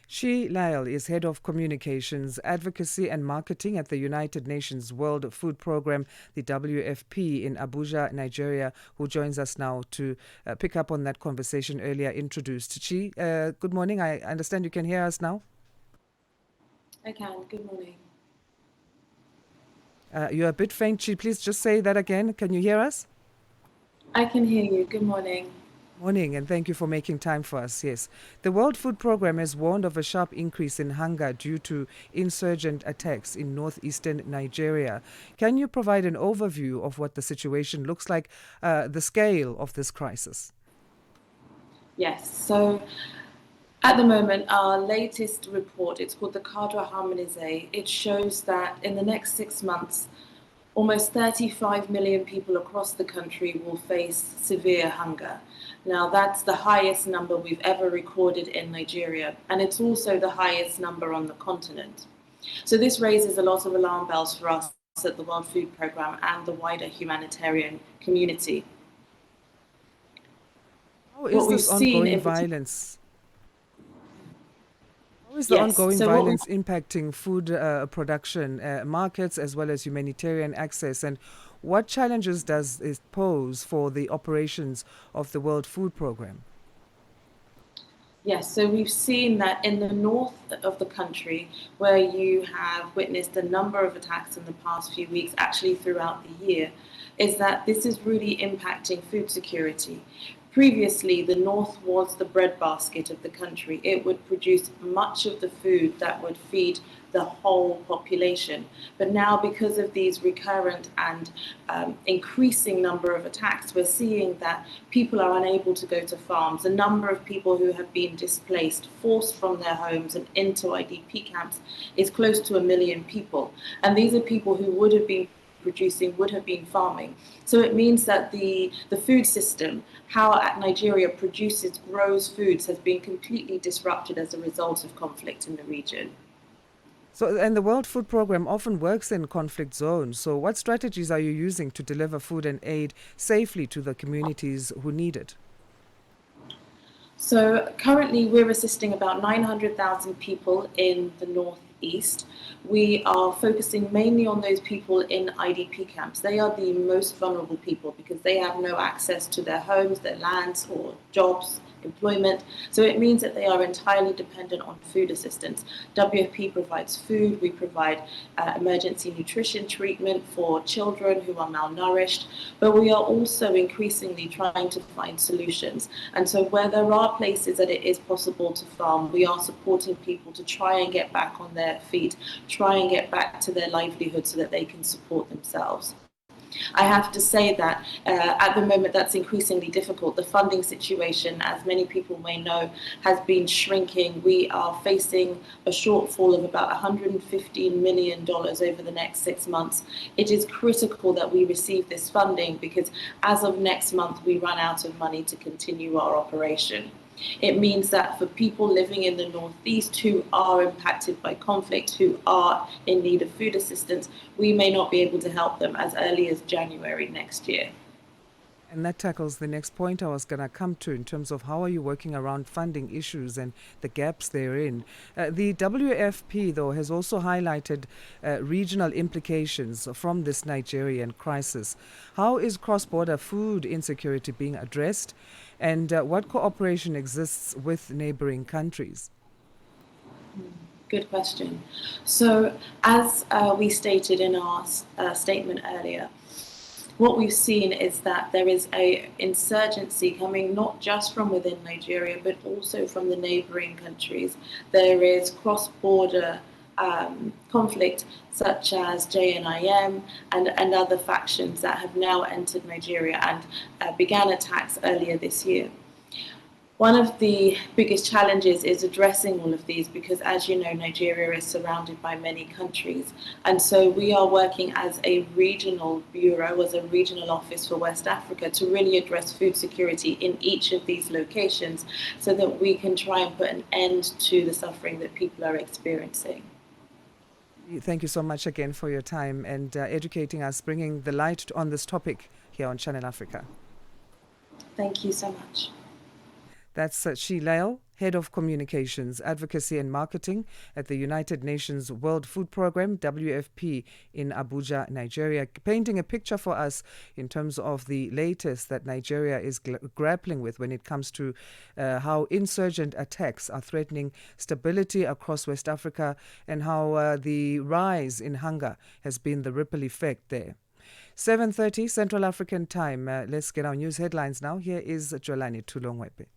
Chi Lael is Head of Communications, Advocacy and Marketing at the United Nations World Food Programme, the WFP, in Abuja, Nigeria, who joins us now to pick up on that conversation earlier introduced. Chi, good morning. I understand you can hear us now. I can. Good morning. You're a bit faint, Chi. Please just say that again. Can you hear us? I can hear you. Good morning. Morning, and thank you for making time for us. Yes. The World Food Programme has warned of a sharp increase in hunger due to insurgent attacks in northeastern Nigeria. Can you provide an overview of what the situation looks like, the scale of this crisis? Yes. So at the moment, our latest report, it's called the Cadre Harmonisé. It shows that in the next 6 months, almost 35 million people across the country will face severe hunger. Now, that's the highest number we've ever recorded in Nigeria, and it's also the highest number on the continent. So this raises a lot of alarm bells for us at the World Food Programme and the wider humanitarian community. How is this ongoing violence? How is the ongoing violence impacting food production, markets, as well as humanitarian access? And what challenges does it pose for the operations of the World Food Programme? Yes, so we've seen that in the north of the country, where you have witnessed a number of attacks in the past few weeks, actually throughout the year, is that this is really impacting food security. Previously, the north was the breadbasket of the country. It would produce much of the food that would feed the whole population. But now, because of these recurrent and increasing number of attacks, we're seeing that people are unable to go to farms. The number of people who have been displaced, forced from their homes and into IDP camps is close to 1 million people. And these are people who would have been producing, would have been farming. So it means that the food system, how Nigeria produces, grows foods, has been completely disrupted as a result of conflict in the region. So, and the World Food Programme often works in conflict zones. So what strategies are you using to deliver food and aid safely to the communities who need it? So currently we're assisting about 900,000 people in the northeast. We are focusing mainly on those people in IDP camps. They are the most vulnerable people because they have no access to their homes, their lands, or jobs, employment. So it means that they are entirely dependent on food assistance. WFP provides food, we provide emergency nutrition treatment for children who are malnourished, but we are also increasingly trying to find solutions. And so where there are places that it is possible to farm, we are supporting people to try and get back on their feet, try and get back to their livelihood so that they can support themselves. I have to say that at the moment that's increasingly difficult. The funding situation, as many people may know, has been shrinking. We are facing a shortfall of about $115 million over the next 6 months. It is critical that we receive this funding because as of next month we run out of money to continue our operation. It means that for people living in the northeast who are impacted by conflict, who are in need of food assistance, we may not be able to help them as early as January next year. And that tackles the next point I was going to come to in terms of how are you working around funding issues and the gaps therein. The WFP, though, has also highlighted regional implications from this Nigerian crisis. How is cross-border food insecurity being addressed, and what cooperation exists with neighboring countries? Good question. So, as we stated in our statement earlier, what we've seen is that there is an insurgency coming not just from within Nigeria, but also from the neighboring countries. There is cross-border conflict such as JNIM and other factions that have now entered Nigeria and began attacks earlier this year. One of the biggest challenges is addressing all of these because, as you know, Nigeria is surrounded by many countries. And so we are working as a regional bureau, as a regional office for West Africa to really address food security in each of these locations so that we can try and put an end to the suffering that people are experiencing. Thank you so much again for your time and educating us, bringing the light on this topic here on Channel Africa. Thank you so much. That's Chi Lael, Head of Communications, Advocacy and Marketing at the United Nations World Food Programme, WFP, in Abuja, Nigeria, painting a picture for us in terms of the latest that Nigeria is grappling with when it comes to how insurgent attacks are threatening stability across West Africa and how the rise in hunger has been the ripple effect there. 7:30 Central African Time. Let's get our news headlines now. Here is Jolani Tulongwepe.